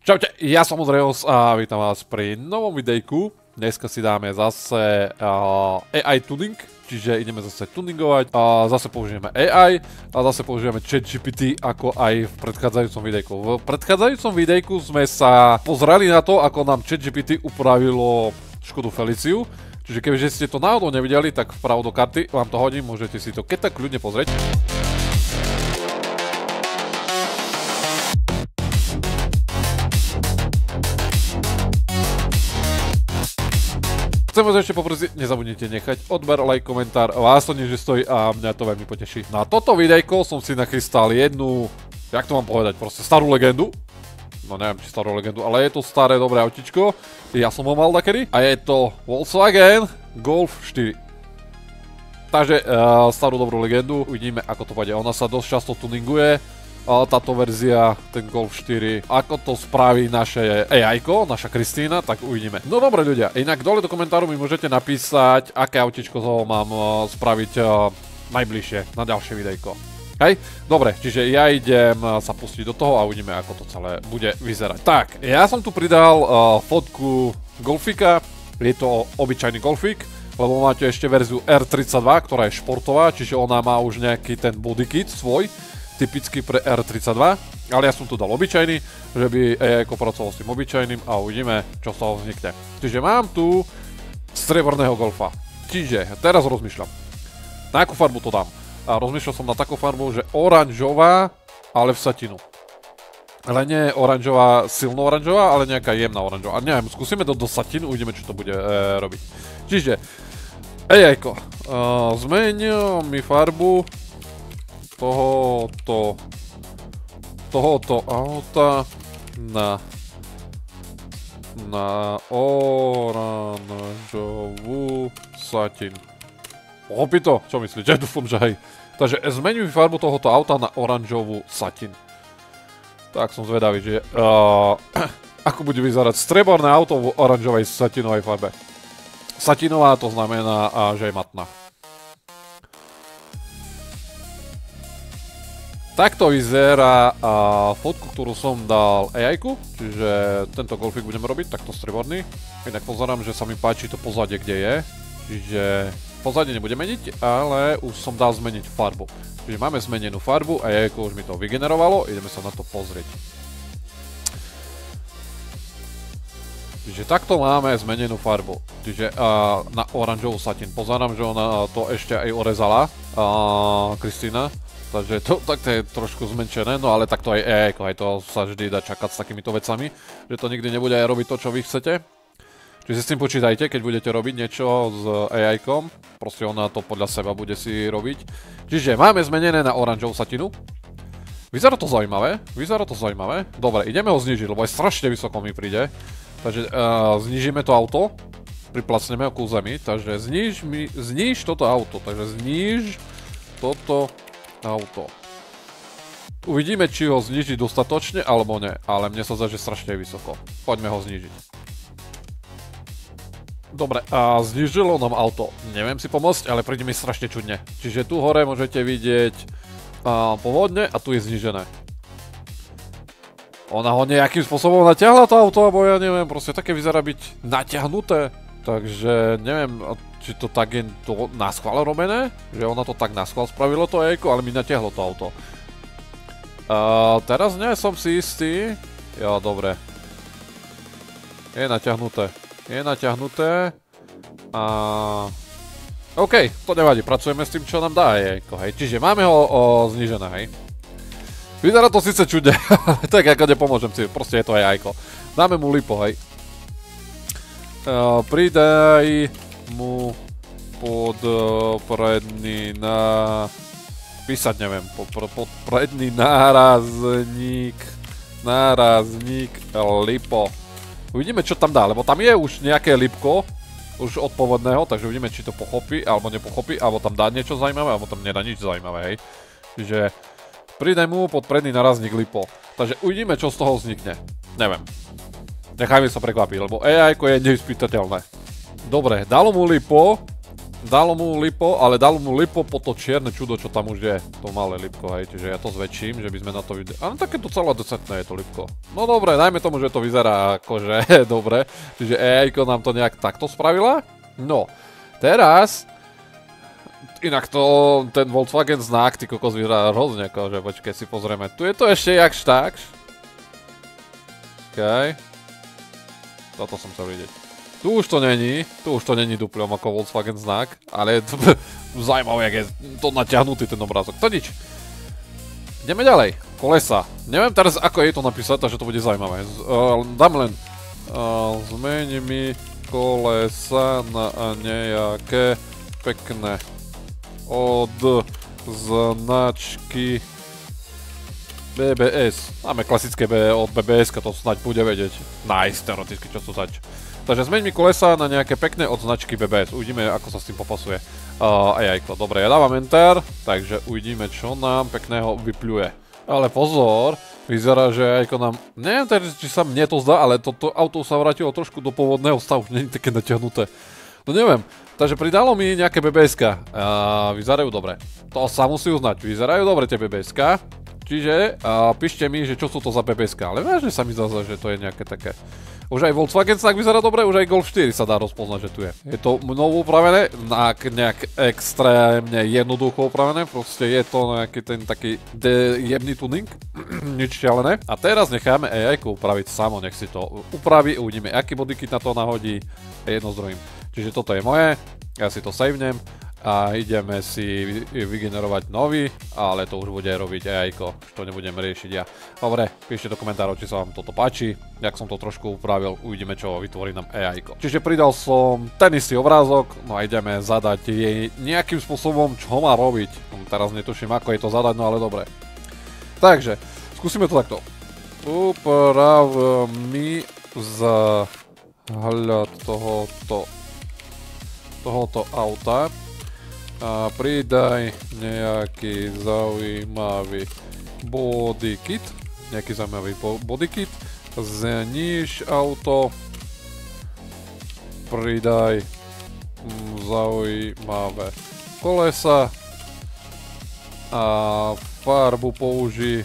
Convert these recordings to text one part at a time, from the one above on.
Čaute, ja som Ondrejos a vítam vás pri novom videjku. Dneska si dáme zase AI tuning, čiže ideme zase tuningovať. Zase použijeme AI a zase použijeme ChatGPT ako aj v predchádzajúcom videjku. V predchádzajúcom videjku sme sa pozreli na to, ako nám ChatGPT upravilo Škodu Feliciu. Čiže kebyže ste to náhodou nevideli, tak vpravo do karty vám to hodím, môžete si to keď tak kľudne pozrieť. Chcem vás ešte poprosiť, nezabudnite nechať odber, like, komentár, vás to nič stojí a mňa to veľmi poteší. Na toto videjko som si nachystal jednu, jak to mám povedať, proste starú legendu. No neviem, či starú legendu, ale je to staré dobré autičko. Ja som ho mal takedy. A je to Volkswagen Golf 4. Takže starú dobrú legendu, uvidíme ako to pôjde. Ona sa dosť často tuninguje. Táto verzia, ten Golf 4, ako to spraví naše AI-ko, naša Kristína, tak uvidíme. No dobre ľudia, inak dole do komentáru mi môžete napísať, aké autičko toho mám spraviť najbližšie na ďalšie videjko. Hej? Dobre, čiže ja idem sa pustiť do toho a uvidíme, ako to celé bude vyzerať. Tak, ja som tu pridal fotku Golfika, je to obyčajný Golfik, lebo máte ešte verziu R32, ktorá je športová, čiže ona má už nejaký ten bodykit svoj, typicky pre R32, ale ja som tu dal obyčajný, že by AI-ko pracoval s tým obyčajným a uvidíme, čo z toho vznikne. Čiže mám tu strieborného Golfa. Čiže teraz rozmýšľam, na akú farbu to dám. A rozmýšľal som na takú farbu, že oranžová, ale v satinu. Ale nie oranžová, silno oranžová, ale nejaká jemná oranžová. A neviem, skúsime to do satinu, uvidíme, čo to bude robiť. Čiže AI-ko, zmeň mi farbu tohoto auta na oranžovú satin. Pochopí to? Čo myslíte? Dúfam, že hej. Takže zmeňuj farbu tohoto auta na oranžovú satin. Tak som zvedavý, že ako bude vyzerať strieborné auto v oranžovej satinovej farbe. Satinová to znamená, že je matná. Takto vyzerá fotku, ktorú som dal AI-ku, čiže tento Golfik budeme robiť, takto strieborný. Inak pozerám, že sa mi páči to pozadie, kde je, čiže pozadie nebudem meniť, ale už som dal zmeniť farbu. Čiže máme zmenenú farbu a AI-ko už mi to vygenerovalo, ideme sa na to pozrieť. Čiže takto máme zmenenú farbu, čiže na oranžovú satin. Pozerám, že ona to ešte aj orezala, Kristína. Takže to je trošku zmenšené, no ale takto aj AI-ko, aj to sa vždy dá čakať s takýmito vecami, že to nikdy nebude aj robiť to, čo vy chcete. Čiže s tým počítajte, keď budete robiť niečo s AI-kom, proste ona to podľa seba bude si robiť. Čiže máme zmenené na oranžovú satinu. Vyzerá to zaujímavé, Dobre, ideme ho znižiť, lebo aj strašne vysoko mi príde. Takže znižíme to auto, priplacneme ho ku zemi, takže zníž toto auto, takže zníž toto auto. Uvidíme, či ho znižiť dostatočne, alebo ne, ale mne sa zdá, že strašne vysoko. Poďme ho znižiť. Dobre, a znižilo nám auto. Neviem si pomôcť, ale príde mi strašne čudne. Čiže tu hore môžete vidieť povodne a tu je znižené. Ona ho nejakým spôsobom natiahla to auto, alebo ja neviem, proste také vyzerá byť natiahnuté. Takže neviem, či to tak je to naschvál robené, že ona to tak naschvál spravilo to AI-ko, ale mi natiahlo to auto. Teraz nie som si istý. Jo, dobre. Je natiahnuté. OK, to nevadí, pracujeme s tým, čo nám dá AI-ko, hej. Čiže máme ho znížené, hej. Vyzerá to síce čudne, tak ako nepomôžem si, proste je to AI-ko. Dáme mu lipo, hej. Pridaj mu podpredný písať neviem, podpredný nárazník lipo. Uvidíme, čo tam dá, lebo tam je už nejaké lipko, už od pôvodného, takže uvidíme, či to pochopí, alebo nepochopí, alebo tam dá niečo zaujímavé, alebo tam nedá nič zaujímavé, hej. Čiže pridaj mu podpredný nárazník lipo. Takže uvidíme, čo z toho vznikne. Neviem. Nechajme sa prekvapiť, lebo AI-ko je nevyspytateľné. Dobre, dalo mu lipo Dalo mu lipo, ale dalo mu lipo po to čierne čudo, čo tam už je. To malé lipko, hej, čiže ja to zväčším, že by sme na to videli. Ale také to celé decentné je to lipko. No dobre, dajme tomu, že to vyzerá akože dobre. Čiže AI-ko nám to nejak takto spravila. No, teraz... Inak to, ten Volkswagen znak, ty kokos vyzerá hrozne, akože počkej si pozrieme. Tu je to ešte jakž takž. Okej. Toto som chcel vidieť. Tu už to není duplom ako Volkswagen znak, ale zaujímavé, jak je to natiahnutý ten obrázok. To nič. Ideme ďalej. Kolesa. Neviem teraz, ako je to napísať, takže to bude zaujímavé. Dám len zmeni mi kolesa na nejaké pekné od značky BBS. Máme klasické od BBS, to snáď bude vedieť. Nice, teoreticky, čo to zač. Takže zmeň mi kolesa na nejaké pekné od značky BBS. Uvidíme, ako sa s tým popasuje AI-ko. Dobre, ja dávam Enter, takže uvidíme, čo nám pekného vypľuje. Ale pozor, vyzerá, že AI-ko nám... Neviem teda, či sa mne to zdá, ale toto auto sa vrátilo trošku do pôvodného stavu, už nie je také natiahnuté. No neviem, takže pridalo mi nejaké BBS-ka. Vyzerajú dobre. To sa musí uznať, vyzerajú dobre tie BBS-ka. Čiže píšte mi, že čo sú to za BBS-ka. Ale vážne sa mi zdá, že to je nejaké také... Už aj Volkswagen znak vyzerá dobre, už aj Golf 4 sa dá rozpoznať, že tu je. Je to novo upravené, nejak extrémne jednoducho upravené. Proste je to nejaký ten taký jemný tuning. Nič šialené. A teraz necháme AI-ku upraviť samo, nech si to upraví. Uvidíme, aký bodykit na to nahodí. Jedno s druhým. Čiže toto je moje, ja si to savenem a ideme si vygenerovať nový, ale to už bude robiť AI-ko, to nebudem riešiť ja. Dobre, píšte do komentárov, či sa vám toto páči, jak som to trošku upravil, uvidíme, čo vytvorí nám AI-ko. Čiže pridal som ten istý obrázok, no a ideme zadať jej nejakým spôsobom, čo má robiť. Teraz netuším, ako je to zadať, no ale dobre. Takže, skúsime to takto. Uprav mi vzhľad tohoto auta a pridaj nejaký zaujímavý bodykit, zníž auto, pridaj zaujímavé kolesa a farbu použi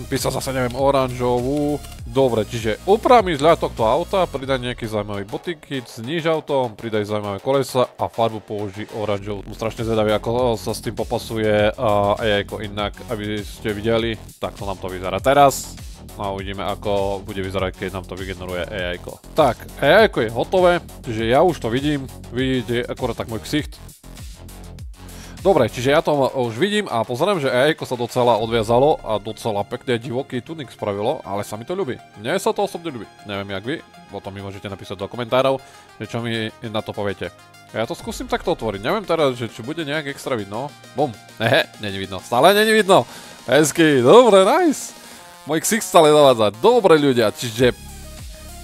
písal zase neviem, oranžovú. Dobre, čiže uprav mi vzhľad tohto auta, pridaj nejaký zaujímavý bodykit, zníž auto, pridaj zaujímavé kolesa a farbu použij oranžovú. Som strašne zvedavý, ako sa s tým popasuje AI-ko inak, aby ste videli, takto nám to vyzerá teraz. A uvidíme, ako bude vyzerať, keď nám to vygeneruje AI-ko. Tak, AI-ko je hotové, čiže ja už to vidím, vidíte akorát tak môj ksicht. Dobre, čiže ja to už vidím a pozerám, že AI-ko sa docela odviazalo a docela pekne divoký tuning spravilo, ale sa mi to ľubí. Mne sa to osobne ľubí. Neviem jak vy, potom mi môžete napísať do komentárov, že čo mi na to poviete. Ja to skúsim takto otvoriť, neviem teraz, že či bude nejak extra vidno. Bum, není vidno, stále není vidno. Hezky, dobre, nice. Môj ksicht stále zavádza. Dobre ľudia, čiže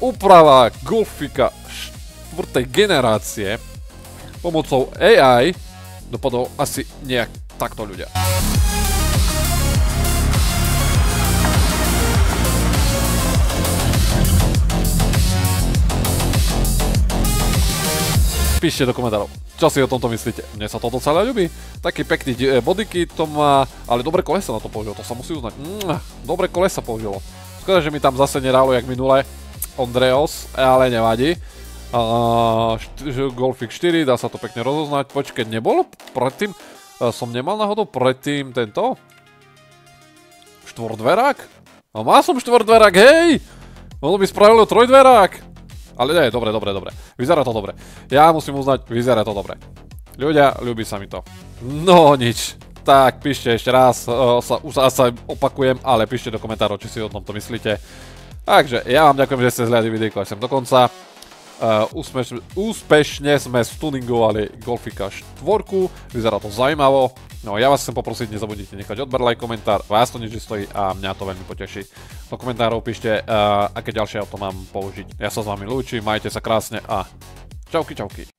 úprava Golfika 4. generácie pomocou AI dopadol asi nejak takto ľudia. Píšte do komentárov, čo si o tomto myslíte. Mne sa to docela ľubí. Taký pekný bodykit to má, ale dobre kolesa na to použilo, to sa musí uznať. Dobre kolesa použilo. Skôr, že mi tam zase nerálo jak minule Ondreos, ale nevadí. Golfik 4, dá sa to pekne rozoznať. Počkej, nebolo predtým, som nemal náhodou predtým tento štvordverák? No mal som štvordverák, hej! Ono by spravilo trojdverák. Ale nie, dobre. Vyzerá to dobre. Ja musím uznať, vyzerá to dobre. Ľudia, ľubí sa mi to. No nič. Tak, píšte ešte raz, sa opakujem, ale píšte do komentárov, či si o tomto myslíte. Takže, ja vám ďakujem, že ste zhľadili videjko až sem do konca. Úspešne sme stuningovali Golfika 4, vyzerá to zaujímavo. No ja vás chcem poprosiť, nezabudnite nechať odber, like, komentár, vás to nič stojí a mňa to veľmi poteší. Do komentárov píšte, aké ďalšie auto mám použiť. Ja sa s vami lúčim, majte sa krásne a čauky.